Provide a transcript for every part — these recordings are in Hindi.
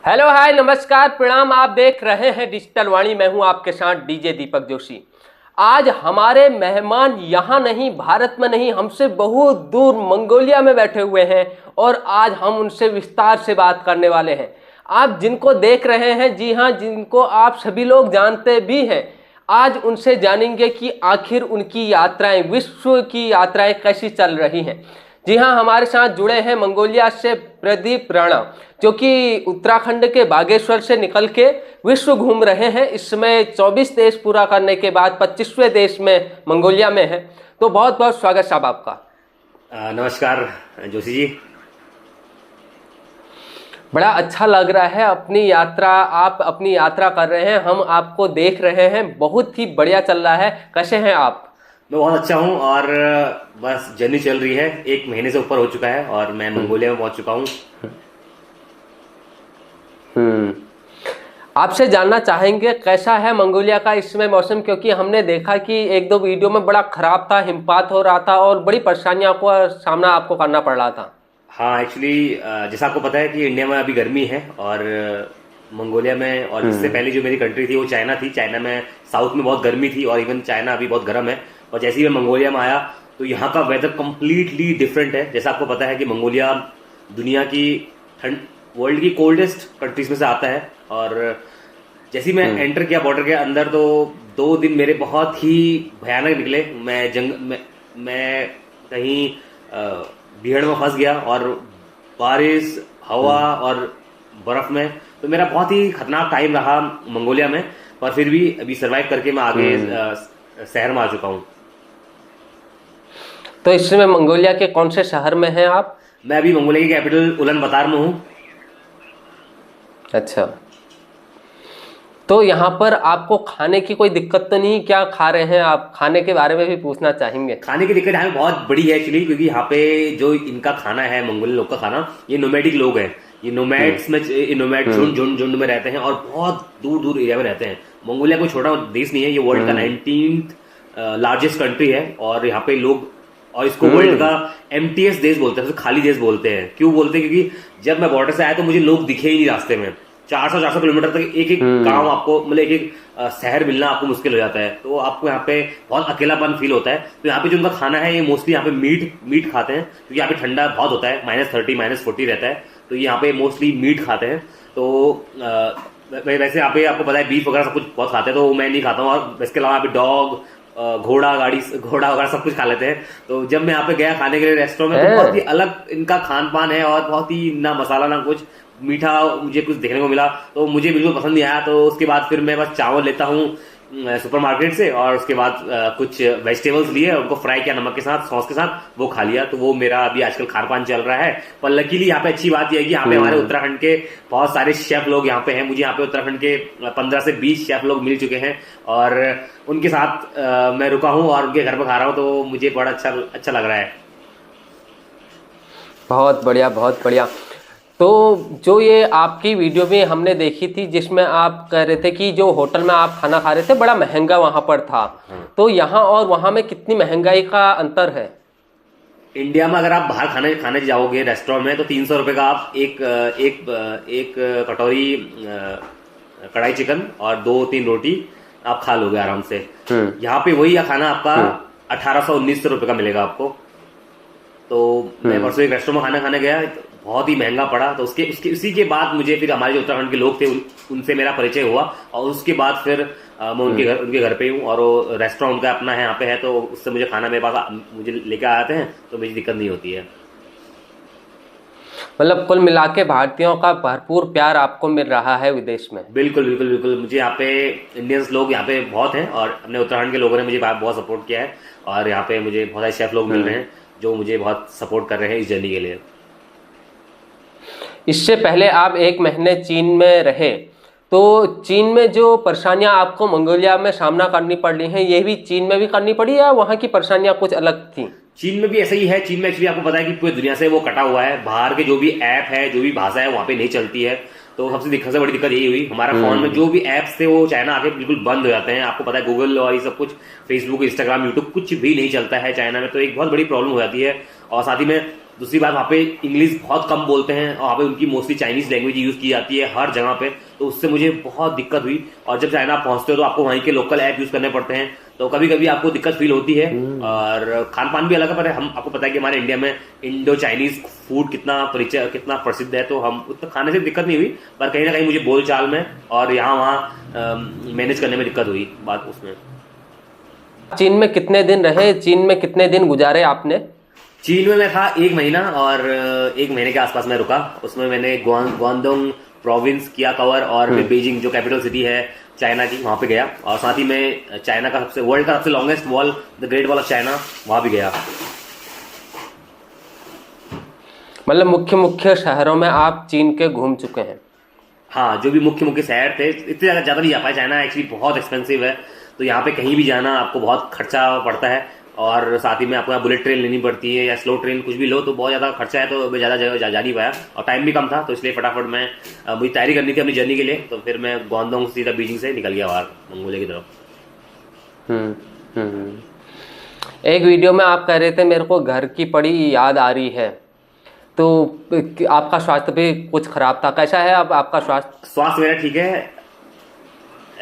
हेलो हाय नमस्कार प्रणाम। आप देख रहे हैं डिजिटल वाणी। मैं हूं आपके साथ डीजे दीपक जोशी। आज हमारे मेहमान यहाँ नहीं, भारत में नहीं, हमसे बहुत दूर मंगोलिया में बैठे हुए हैं और आज हम उनसे विस्तार से बात करने वाले हैं। आप जिनको देख रहे हैं, जी हाँ, जिनको आप सभी लोग जानते भी हैं, आज उनसे जानेंगे कि आखिर उनकी यात्राएं, विश्व की यात्राएं कैसी चल रही हैं। जी हाँ, हमारे साथ जुड़े हैं मंगोलिया से प्रदीप राणा, जो कि उत्तराखंड के बागेश्वर से निकल के विश्व घूम रहे हैं। इस समय 24 देश पूरा करने के बाद 25वें देश में मंगोलिया में है। तो बहुत बहुत स्वागत साहब आपका। नमस्कार जोशी जी। बड़ा अच्छा लग रहा है आप अपनी यात्रा कर रहे हैं, हम आपको देख रहे हैं, बहुत ही बढ़िया चल रहा है। कैसे हैं आप? मैं बहुत अच्छा हूँ और बस जर्नी चल रही है। 1 महीने से ऊपर हो चुका है और मैं मंगोलिया में पहुंच चुका हूँ। आपसे जानना चाहेंगे कैसा है मंगोलिया का इस समय मौसम, क्योंकि हमने देखा कि 1-2 वीडियो में बड़ा खराब था, हिमपात हो रहा था और बड़ी परेशानियों का सामना आपको करना पड़ रहा था। हाँ, एक्चुअली जैसा आपको पता है कि इंडिया में अभी गर्मी है और मंगोलिया में, और इससे पहले जो मेरी कंट्री थी वो चाइना थी। चाइना में साउथ में बहुत गर्मी थी और इवन चाइना अभी बहुत गर्म है। और जैसे ही मैं मंगोलिया में आया तो यहाँ का वेदर कम्प्लीटली डिफरेंट है। जैसा आपको पता है कि मंगोलिया दुनिया की वर्ल्ड की कोल्डेस्ट कंट्रीज में से आता है। और जैसे ही मैं एंटर किया बॉर्डर के अंदर तो 2 दिन मेरे बहुत ही भयानक निकले। मैं कहीं भीड़ में फंस गया और बारिश, हवा और बर्फ में, तो मेरा बहुत ही खतरनाक टाइम रहा मंगोलिया में। पर फिर भी अभी सरवाइव करके मैं आगे शहर में आ चुका हूँ। तो इस समय मंगोलिया के कौन से शहर में हैं आप? मैं अभी मंगोलिया की कैपिटल उलन बातर में हूँ। अच्छा, तो यहाँ पर आपको खाने की कोई दिक्कत तो नहीं? क्या खा रहे हैं आप? खाने के बारे में भी पूछना चाहेंगे। खाने की दिक्कत यहाँ पे बहुत बड़ी है एक्चुअली, क्योंकि यहाँ पे जो इनका खाना है, मंगोलियन लोग का खाना, ये नोमैडिक लोग हैं। ये नोमैड्स में, नोमैड झुंड में रहते हैं और बहुत दूर दूर एरिया में रहते हैं। मंगोलिया कोई छोटा देश नहीं है, ये वर्ल्ड का 19th लार्जेस्ट कंट्री है। और यहाँ पे लोग, और इसको वर्ल्ड का एम्प्टीएस देश बोलते हैं, खाली देश बोलते हैं। क्यों बोलते हैं? क्योंकि जब मैं बॉर्डर से आया तो मुझे लोग दिखे ही नहीं रास्ते में। 400 किलोमीटर तक एक एक गांव आपको, मतलब एक शहर मिलना आपको मुश्किल हो जाता है। तो आपको यहाँ पे बहुत अकेलापन फील होता है। तो यहाँ पे जो उनका खाना है, ये मोस्टली यहाँ पे मीट खाते हैं, क्योंकि यहाँ पे ठंडा बहुत होता है, -30 -40 रहता है। तो यहाँ पे मोस्टली मीट खाते हैं। तो वैसे यहाँ पे आपको पता है बीफ वगैरह सब कुछ बहुत खाते हैं, तो मैं नहीं खाता हूँ। और इसके अलावा यहाँ पे डॉग, घोड़ा वगैरह सब कुछ खा लेते हैं। तो जब मैं यहाँ पे गया खाने के लिए रेस्टोरेंट में, तो बहुत ही अलग इनका खान पान है और बहुत ही ना मसाला ना कुछ, मीठा मुझे कुछ देखने को मिला, तो मुझे बिल्कुल पसंद नहीं आया। तो उसके बाद फिर मैं बस चावल लेता हूँ सुपरमार्केट से, और उसके बाद कुछ वेजिटेबल्स लिए, उनको फ्राई किया नमक के साथ, सॉस के साथ, वो खा लिया। तो वो मेरा अभी आजकल खान पान चल रहा है। पर लकीली यहाँ पे अच्छी बात यह है कि यहाँ पे हमारे उत्तराखंड के बहुत सारे शेफ लोग यहाँ पे हैं। मुझे यहाँ पे उत्तराखंड के 15 से 20 शेफ लोग मिल चुके हैं और उनके साथ मैं रुका हूँ और उनके घर पर खा रहा हूँ। तो मुझे बड़ा अच्छा लग रहा है। बहुत बढ़िया, बहुत बढ़िया। तो जो ये आपकी वीडियो में हमने देखी थी, जिसमें आप कह रहे थे कि जो होटल में आप खाना खा रहे थे बड़ा महंगा वहाँ पर था, तो यहाँ और वहाँ में कितनी महंगाई का अंतर है? इंडिया में अगर आप बाहर खाने जाओगे रेस्टोरेंट में, तो 300 रुपए का आप एक कटोरी कढ़ाई चिकन और 2-3 रोटी आप खा लोगे आराम से। यहाँ पे वही खाना आपका 1800-1900 रुपए का मिलेगा आपको। तो मैं परसों एक रेस्टोरेंट में खाना खाने गया, बहुत ही महंगा पड़ा। तो उसी के बाद मुझे फिर हमारे जो उत्तराखंड के लोग थे उनसे मेरा परिचय हुआ, और उसके बाद फिर मैं उनके घर पे हूँ, और वो रेस्टोरेंट उनका अपना है यहाँ पे है। तो उससे मुझे खाना मेरे पास मुझे लेकर आते हैं, तो मुझे दिक्कत नहीं होती है। मतलब कुल मिला के भारतीयों का भरपूर प्यार आपको मिल रहा है विदेश में। बिल्कुल बिल्कुल बिल्कुल। मुझे यहाँ पे इंडियंस लोग यहाँ पे बहुत हैं, और अपने उत्तराखंड के लोगों ने मुझे बहुत सपोर्ट किया है। और यहाँ पे मुझे बहुत सारे शेफ लोग मिल रहे हैं जो मुझे बहुत सपोर्ट कर रहे हैं इस जर्नी के लिए। इससे पहले आप 1 महीने चीन में रहे, तो चीन में जो परेशानियां आपको मंगोलिया में सामना करनी पड़ी हैं, ये भी चीन में भी करनी पड़ी, या वहाँ की परेशानियां कुछ अलग थी? चीन में भी ऐसा ही है। चीन में एक्चुअली आपको पता है कि पूरी दुनिया से वो कटा हुआ है। बाहर के जो भी ऐप है, जो भी भाषा है, वहाँ पे नहीं चलती है। तो सबसे बड़ी दिक्कत यही हुई। हमारा फोन में जो भी एप्स थे वो चाइना आके बिल्कुल बंद हो जाते हैं। आपको पता है गूगल और ये सब कुछ, फेसबुक, इंस्टाग्राम, यूट्यूब कुछ भी नहीं चलता है चाइना में। तो एक बहुत बड़ी प्रॉब्लम हो जाती है। और साथ ही में दूसरी बात, वहाँ पे इंग्लिश बहुत कम बोलते हैं और वहाँ पे उनकी मोस्टली चाइनीज लैंग्वेज यूज की जाती है हर जगह पे, तो उससे मुझे बहुत दिक्कत हुई। और जब चाइना पहुंचते हो तो आपको वहीं के लोकल ऐप यूज करने पड़ते हैं, तो कभी कभी आपको दिक्कत फील होती है। और खान पान भी अलग है, पर हम आपको पता है कि हमारे इंडिया में इंडो चाइनीज फूड कितना प्रसिद्ध है, तो हम उतना खाने से दिक्कत नहीं हुई, पर कहीं ना कहीं मुझे बोलचाल में और यहाँ वहाँ मैनेज करने में दिक्कत हुई बात उसमें। चीन में कितने दिन रहे, चीन में कितने दिन गुजारे आपने? चीन में मैं था 1 महीना, और 1 महीने के आसपास मैं रुका। उसमें मैंने ग्वांगडोंग प्रोविंस किया कवर, और फिर बीजिंग जो कैपिटल सिटी है चाइना की, वहां पे गया। और साथ ही में चाइना का वर्ल्ड का सबसे longest wall, the great wall of China, वहां भी गया। मतलब मुख्य मुख्य शहरों में आप चीन के घूम चुके हैं? हाँ, जो भी मुख्य मुख्य शहर थे, इतने ज्यादा नहीं जा पाए। चाइना एक्चुअली बहुत एक्सपेंसिव है, तो यहाँ पे कहीं भी जाना आपको बहुत खर्चा पड़ता है। और साथ ही में आपको यहाँ बुलेट ट्रेन लेनी पड़ती है या स्लो ट्रेन, कुछ भी लो तो बहुत ज़्यादा खर्चा है, तो मैं ज़्यादा जगह जा नहीं पाया। और टाइम भी कम था, तो इसलिए फटाफट मैं मुझे तैयारी करनी थी अपनी जर्नी के लिए, तो फिर मैं ग्वांगडोंग सीधा बीजिंग से निकल गया बाहर मंगोलिया की तरफ। एक वीडियो में आप कह रहे थे मेरे को घर की पड़ी याद आ रही है, तो आपका स्वास्थ्य भी कुछ खराब था, कैसा है अब आपका स्वास्थ्य? स्वास्थ्य मेरा ठीक है।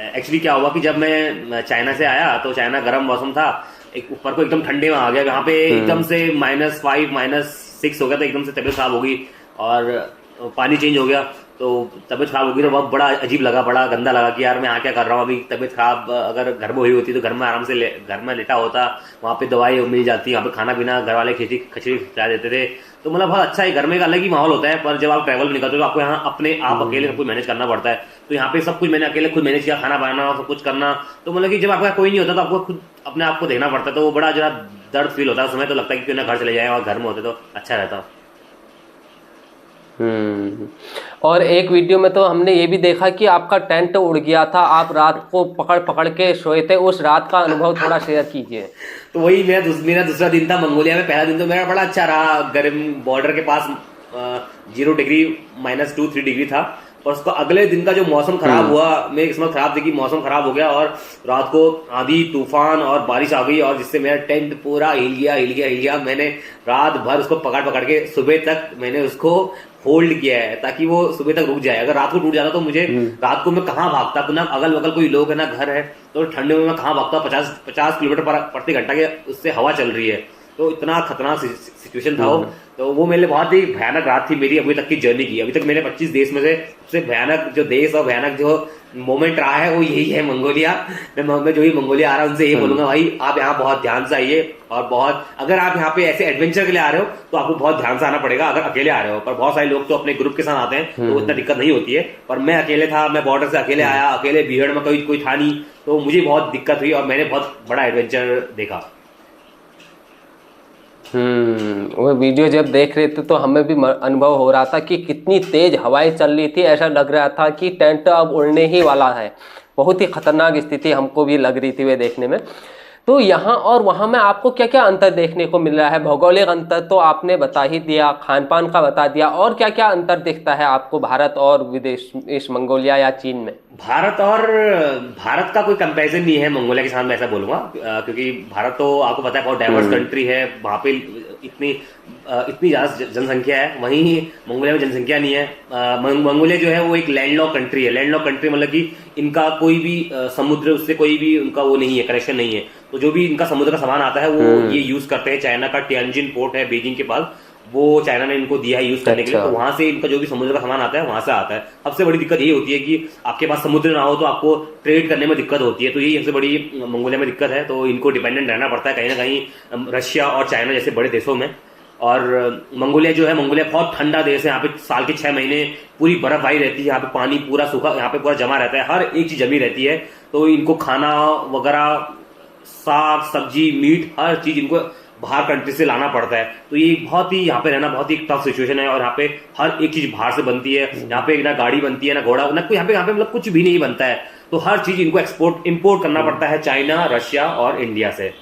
एक्चुअली क्या हुआ कि जब मैं चाइना से आया तो चाइना गर्म मौसम था, एक ऊपर को एकदम ठंडे में आ गया, यहाँ पे एकदम से -5 -6 हो गया, तो एकदम से तबीयत खराब हो गई। और पानी चेंज हो गया तो तबीयत खराब हो गई, तो बहुत बड़ा अजीब लगा, बड़ा गंदा लगा कि यार मैं यहाँ क्या कर रहा हूँ अभी। तबीयत खराब अगर घर में हुई होती तो घर में आराम से घर में लेटा होता, वहाँ पे दवाई मिल जाती, यहाँ पे खाना पीना घर वाले खिचड़ी खिला देते थे, तो मतलब बहुत अच्छा है। घर में एक अलग ही माहौल होता है, पर जब आप ट्रैवल में निकलते हो तो आपको यहाँ अपने आप अकेले सब कुछ मैनेज करना पड़ता है। तो यहाँ पे सब कुछ मैंने अकेले खुद मैनेज किया, खाना बनाना सब कुछ करना। तो मतलब कि जब आपका कोई नहीं होता तो आपको खुद अपने आप को देखना पड़ता है, तो वो बड़ा जरा दर्द फील होता है उस समय। तो लगता है कि क्यों ना घर चले जाए, और घर में होते तो अच्छा रहता। और एक वीडियो में तो हमने ये भी देखा कि आपका टेंट उड़ गया था, आप रात को पकड़ पकड़ के सोए थे, उस रात का अनुभव थोड़ा शेयर कीजिए। तो वही मेरा दूसरा दिन था मंगोलिया में। पहला दिन तो मेरा बड़ा अच्छा रहा, गर्म बॉर्डर के पास 0 डिग्री -2-3 डिग्री था। पर उसका अगले दिन का जो मौसम खराब हुआ, मेरी किस्मत खराब थी कि मौसम खराब हो गया और रात को आंधी तूफान और बारिश आ गई, और जिससे मेरा टेंट पूरा हिल गया। मैंने रात भर उसको पकड़ के सुबह तक मैंने उसको होल्ड किया है, ताकि वो सुबह तक रुक जाए। अगर रात को टूट जाता तो मुझे रात को मैं कहाँ भागता, ना अगल बगल कोई लोग है ना घर है, तो ठंडे में मैं कहाँ भागता। 50 किलोमीटर प्रति घंटा के उससे हवा चल रही है, तो इतना खतरनाक सिचुएशन था वो। तो वो मेरे लिए बहुत ही भयानक रात थी मेरी अभी तक की जर्नी की। अभी तक मैंने 25 देश में से सबसे भयानक जो देश और भयानक जो मोमेंट रहा है वो यही है मंगोलिया। मैं जो भी मंगोलिया आ रहा हूँ उनसे ये बोलूंगा, भाई आप यहाँ बहुत ध्यान से आइए, और बहुत अगर आप यहाँ पे ऐसे एडवेंचर के लिए आ रहे हो तो आपको बहुत ध्यान से आना पड़ेगा अगर अकेले आ रहे हो। पर बहुत सारे लोग तो अपने ग्रुप के साथ आते हैं तो इतना दिक्कत नहीं होती है, पर मैं अकेले था, मैं बॉर्डर से अकेले आया, अकेले भीड़ में कोई था नहीं, तो मुझे बहुत दिक्कत हुई और मैंने बहुत बड़ा एडवेंचर देखा। वो वीडियो जब देख रहे थे तो हमें भी अनुभव हो रहा था कि कितनी तेज हवाएं चल रही थी, ऐसा लग रहा था कि टेंट अब उड़ने ही वाला है। बहुत ही खतरनाक स्थिति हमको भी लग रही थी वे देखने में। तो यहाँ और वहाँ में आपको क्या क्या अंतर देखने को मिल रहा है? भौगोलिक अंतर तो आपने बता ही दिया, खान पान का बता दिया, और क्या क्या अंतर दिखता है आपको भारत और विदेश, इस मंगोलिया या चीन में? भारत का कोई कंपैरिजन नहीं है मंगोलिया के साथ, मैं ऐसा बोलूंगा, क्योंकि भारत तो आपको पता है बहुत डाइवर्स कंट्री है, वहाँ पे इतनी ज्यादा जनसंख्या है, वहीं मंगोलिया में जनसंख्या नहीं है। मंगोलिया जो है वो एक लैंडलॉक कंट्री है। लैंडलॉक कंट्री मतलब कि इनका कोई भी समुद्र, उससे कोई भी उनका वो नहीं है, कनेक्शन नहीं है। तो जो भी इनका समुद्र का सामान आता है वो ये यूज करते हैं। चाइना का टियानजिन पोर्ट है बीजिंग के पास, वो चाइना ने इनको दिया है यूज करने के लिए, तो वहां से इनका जो भी समुद्र का सामान आता है वहां से आता है। सबसे बड़ी दिक्कत ये होती है कि आपके पास समुद्र ना हो तो आपको ट्रेड करने में दिक्कत होती है, तो यही सबसे बड़ी मंगोलिया में दिक्कत है। तो इनको डिपेंडेंट रहना पड़ता है कहीं ना कहीं रशिया और चाइना जैसे बड़े देशों में। और मंगोलिया जो है, मंगोलिया बहुत ठंडा देश है, यहाँ पे साल के 6 महीने पूरी बर्फबारी रहती है, यहाँ पे पानी पूरा सूखा, यहाँ पे पूरा जमा रहता है, हर एक चीज जमी रहती है। तो इनको खाना वगैरह, साग सब्जी मीट, हर चीज इनको बाहर कंट्री से लाना पड़ता है। तो ये बहुत ही यहाँ पे रहना बहुत ही टफ सिचुएशन है, और यहाँ पे हर एक चीज बाहर से बनती है। यहाँ पे ना गाड़ी बनती है, ना घोड़ा, ना कोई, यहाँ पे मतलब कुछ भी नहीं बनता है। तो हर चीज इनको इम्पोर्ट करना पड़ता है चाइना, रशिया और इंडिया से।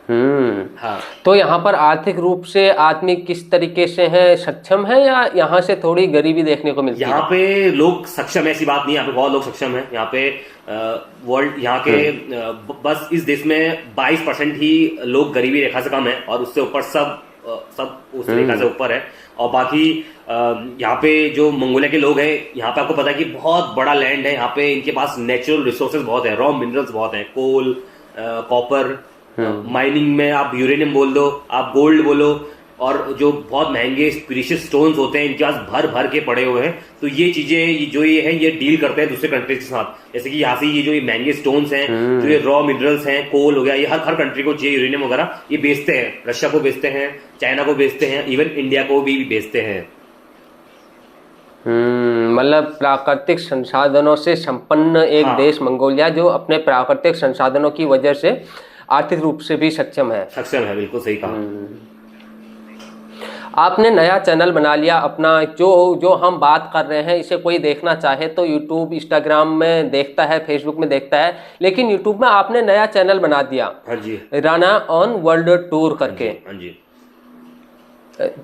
हाँ। तो यहाँ पर आर्थिक रूप से आदमी किस तरीके से है, सक्षम है, या यहाँ से थोड़ी गरीबी देखने को मिलती है? यहाँ पे लोग सक्षम है, ऐसी बात नहीं, यहाँ पे बहुत लोग सक्षम है। यहाँ पे वर्ल्ड, यहाँ के बस इस देश में 22% ही लोग गरीबी रेखा से कम है, और उससे ऊपर सब सब उस तरीका से ऊपर है। और बाकी यहाँ पे जो मंगोलिया के लोग हैं, यहाँ पे आपको पता है कि बहुत बड़ा लैंड है, यहाँ पे इनके पास नेचुरल रिसोर्सेज बहुत है, रॉ मिनरल्स बहुत है, कोल, कॉपर, माइनिंग में आप यूरेनियम बोल दो, आप गोल्ड बोलो, और जो बहुत महंगे प्रीशियस स्टोन्स होते हैं इनके पास भर भर के पड़े हुए हैं। तो ये चीजें जो ये है ये डील करते हैं दूसरे कंट्रीज के साथ। जैसे कि यहाँ से ये जो ये महंगे स्टोन्स हैं, जो ये रॉ मिनरल्स हैं, कोल हो गया, ये हर कंट्री को चाहिए, यूरेनियम वगैरह ये बेचते हैं, रशिया को बेचते हैं, चाइना को बेचते हैं, इवन इंडिया को भी बेचते हैं। मतलब प्राकृतिक संसाधनों से संपन्न एक देश मंगोलिया, जो अपने प्राकृतिक संसाधनों की वजह से आर्थिक रूप से भी सक्षम है। बिल्कुल सही कहा। आपने नया चैनल बना लिया अपना, जो हम बात कर रहे हैं इसे कोई देखना चाहे तो यूट्यूब, इंस्टाग्राम में देखता है, फेसबुक में देखता है, लेकिन यूट्यूब में आपने नया चैनल बना दिया, हाँ जी, राणा ऑन वर्ल्ड टूर करके। हाँ जी,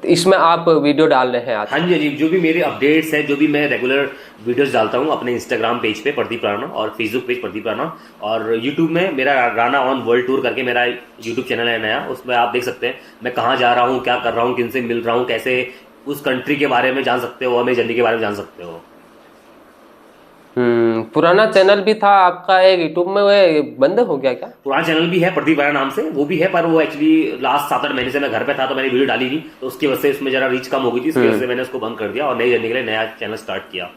इसमें आप वीडियो डाल रहे हैं आज? हाँ जी, जो भी मेरे अपडेट्स है, जो भी मैं रेगुलर वीडियोस डालता हूँ अपने इंस्टाग्राम पेज पे प्रदीप राणा और फेसबुक पेज प्रदीप राणा, और यूट्यूब में मेरा राणा ऑन वर्ल्ड टूर करके मेरा यूट्यूब चैनल है नया। उसमें आप देख सकते हैं मैं कहाँ जा रहा हूँ, क्या कर रहा हूँ, किनसे मिल रहा हूँ, कैसे उस कंट्री के बारे में जान सकते हो और मेरी जर्नी के बारे में जान सकते हो। पुराना चैनल भी था आपका एक यूट्यूब में, वो बंद हो गया क्या? पुराना चैनल भी है प्रदीप राणा नाम से, वो भी है, पर वो एक्चुअली लास्ट 7-8 महीने से मैं घर पे था तो मैंने वीडियो डाली नहीं, तो उसकी वजह से उसमें जरा रीच कम हो गई थी, इसकी वजह से मैंने उसको बंद कर दिया और नई जर्नी के लिए नया चैनल स्टार्ट किया।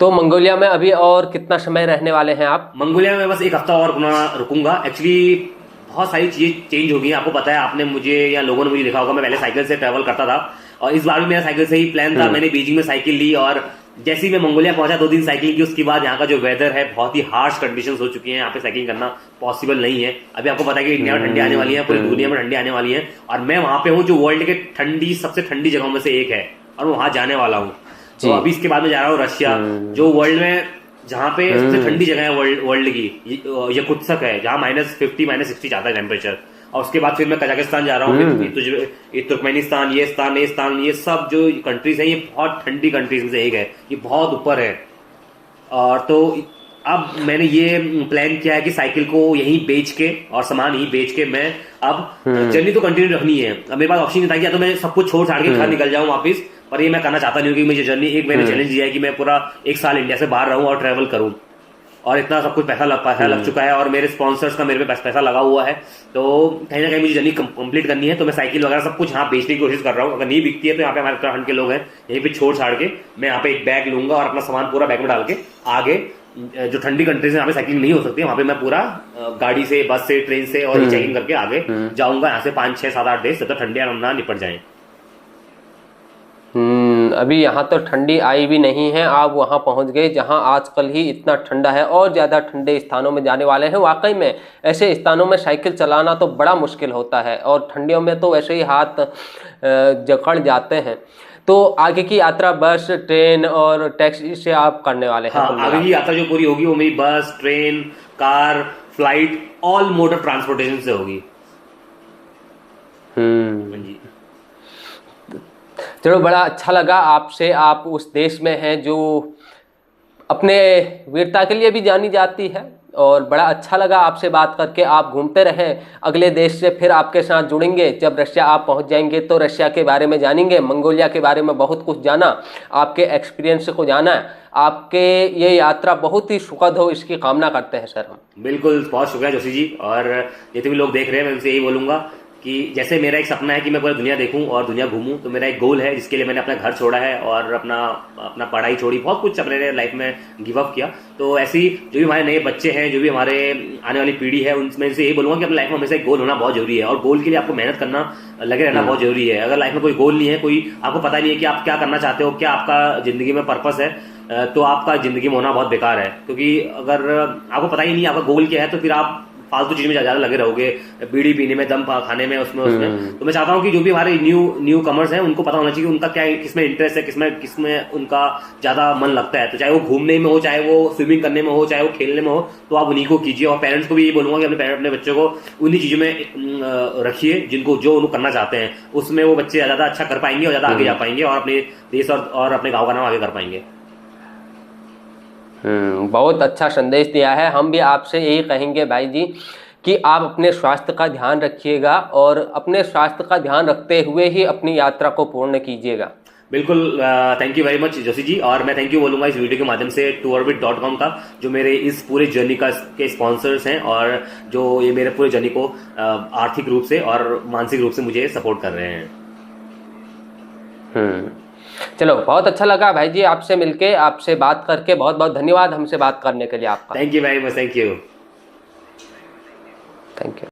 तो मंगोलिया में अभी और कितना समय रहने वाले हैं आप? मंगोलिया में बस 1 हफ्ता और रुकूंगा। एक्चुअली बहुत सारी चीजें चेंज हो गई, आपको पता है, आपने मुझे या लोगों ने मुझे देखा होगा, मैं पहले साइकिल से ट्रैवल करता था और इस बार भी मेरा साइकिल से ही प्लान था। मैंने बीजिंग में साइकिल ली और जैसे ही मैं मंगोलिया पहुंचा 2 दिन साइकिल की, उसके बाद यहाँ का जो वेदर है बहुत ही हार्श कंडीशंस हो चुकी हैं, यहाँ पे साइकिलिंग करना पॉसिबल नहीं है। अभी आपको पता है कि इंडिया में ठंडी आने वाली है, पूरी दुनिया में ठंडी आने वाली है, और मैं वहां पे हूँ जो वर्ल्ड के सबसे ठंडी जगहों में से एक है, और मैं वहां जाने वाला हूँ। तो अभी इसके बाद में जा रहा हूँ रशिया, जो वर्ल्ड में जहाँ पे सबसे ठंडी जगह है वर्ल्ड की, यकुत्स्क है, जहाँ -50 -60 जाता है टेम्परेचर। और उसके बाद फिर मैं कजाकिस्तान जा रहा हूँ, फिर तुर्कमेनिस्तान, ये स्थान, ये सब जो कंट्रीज हैं ये बहुत ठंडी कंट्रीज में से एक है, ये बहुत ऊपर है। और तो अब मैंने ये प्लान किया है कि साइकिल को यहीं बेच के और सामान यहीं बेच के मैं अब जर्नी तो कंटिन्यू रखनी है। अब मेरे पास ऑप्शन नहीं था कि या तो मैं सब कुछ छोड़ छाड़ के घर निकल जाऊं वापस, पर ये मैं करना चाहता नहीं हूँ कि मुझे जर्नी, एक मैंने चैलेंज दिया है कि मैं पूरा 1 साल इंडिया से बाहर रहूं और ट्रैवल करूं, और इतना सब कुछ पैसा लग चुका है और मेरे स्पॉन्सर्स का मेरे पे पैसा लगा हुआ है, तो कहीं ना कहीं मुझे जर्नी कंप्लीट करनी है। तो मैं साइकिल वगैरह सब कुछ यहाँ बेचने की कोशिश कर रहा हूँ, अगर नहीं बिकती है तो यहाँ पे हमारे उत्तराखंड के लोग हैं, यहीं पे छोड़ छाड़ के मैं यहाँ पे एक बैग लूंगा और अपना सामान पूरा बैग में डाल के आगे जो ठंडी कंट्रीज है यहाँ पे साइकिलिंग नहीं हो सकती, वहां पे मैं पूरा गाड़ी से, बस से, ट्रेन से और चेकिंग करके आगे जाऊंगा यहाँ से 5, 6, 7, 8 डेज, जब तक ठंडी ना निपट जाए। अभी यहाँ तो ठंडी आई भी नहीं है, आप वहाँ पहुँच गए जहाँ आजकल ही इतना ठंडा है और ज़्यादा ठंडे स्थानों में जाने वाले हैं। वाकई में ऐसे स्थानों में साइकिल चलाना तो बड़ा मुश्किल होता है, और ठंडियों में तो वैसे ही हाथ जकड़ जाते हैं। तो आगे की यात्रा बस, ट्रेन और टैक्सी से आप करने वाले हैं? हाँ, आगे की यात्रा जो पूरी होगी वो मेरी बस, train, car, flight, all mode of transportation से होगी। जी, चलो, बड़ा अच्छा लगा आपसे। आप उस देश में हैं जो अपने वीरता के लिए भी जानी जाती है, और बड़ा अच्छा लगा आपसे बात करके। आप घूमते रहें, अगले देश से फिर आपके साथ जुड़ेंगे। जब रशिया आप पहुंच जाएंगे तो रशिया के बारे में जानेंगे, मंगोलिया के बारे में बहुत कुछ जाना, आपके एक्सपीरियंस को जाना। आपके ये यात्रा बहुत ही सुखद हो, इसकी कामना करते हैं सर हम। बिल्कुल, बहुत शुक्रिया जोशी जी। और जितने भी लोग देख रहे हैं मैं उनसे यही बोलूंगा कि जैसे मेरा एक सपना है कि मैं पूरी दुनिया देखूं और दुनिया घूमूं, तो मेरा एक गोल है जिसके लिए मैंने अपना घर छोड़ा है और अपना पढ़ाई छोड़ी, बहुत कुछ अपने लाइफ में गिव अप किया। तो ऐसी जो भी हमारे नए बच्चे हैं, जो भी हमारे आने वाली पीढ़ी है, उनमें से यही बोलूंगा कि अपनी लाइफ में हमेशा एक गोल होना बहुत जरूरी है, और गोल के लिए आपको मेहनत करना, लगे रहना बहुत जरूरी है। अगर लाइफ में कोई गोल नहीं है, कोई आपको पता नहीं है कि आप क्या करना चाहते हो, क्या आपका जिंदगी में पर्पस है, तो आपका जिंदगी में होना बहुत बेकार है। क्योंकि अगर आपको पता ही नहीं आपका गोल क्या है, तो फिर आप फालतू चीज में ज्यादा लगे रहोगे, बीड़ी पीने में, दम खाने में, उसमें। तो मैं चाहता हूँ कि जो भी हमारे न्यू कमर्स हैं उनको पता होना चाहिए कि उनका क्या, किसमें इंटरेस्ट है, किसमें उनका ज्यादा मन लगता है। तो चाहे वो घूमने में हो, चाहे वो स्विमिंग करने में हो, चाहे वो खेलने में हो, तो आप उन्हीं को कीजिए। और पेरेंट्स को भी यही बोलूंगा कि अपने बच्चों को उन्हीं चीजों में रखिए जो उनको करना चाहते हैं, उसमें वो बच्चे ज्यादा अच्छा कर पाएंगे और ज्यादा आगे जा पाएंगे और अपने देश और अपने गाँव का नाम आगे कर पाएंगे। बहुत अच्छा संदेश दिया है। हम भी आपसे यही कहेंगे भाई जी कि आप अपने स्वास्थ्य का ध्यान रखिएगा और अपने स्वास्थ्य का ध्यान रखते हुए ही अपनी यात्रा को पूर्ण कीजिएगा। बिल्कुल, thank you very much Joshi ji. और मैं थैंक यू बोलूंगा इस वीडियो के माध्यम से tourorbit.com का, जो मेरे इस पूरे जर्नी का के स्पॉन्सर्स हैं और जो ये मेरे पूरे जर्नी को आर्थिक रूप से और मानसिक रूप से मुझे सपोर्ट कर रहे हैं। चलो, बहुत अच्छा लगा भाई जी आपसे मिलके, आपसे बात करके। बहुत बहुत धन्यवाद हमसे बात करने के लिए आपका। Thank you very much. Thank you. Thank you.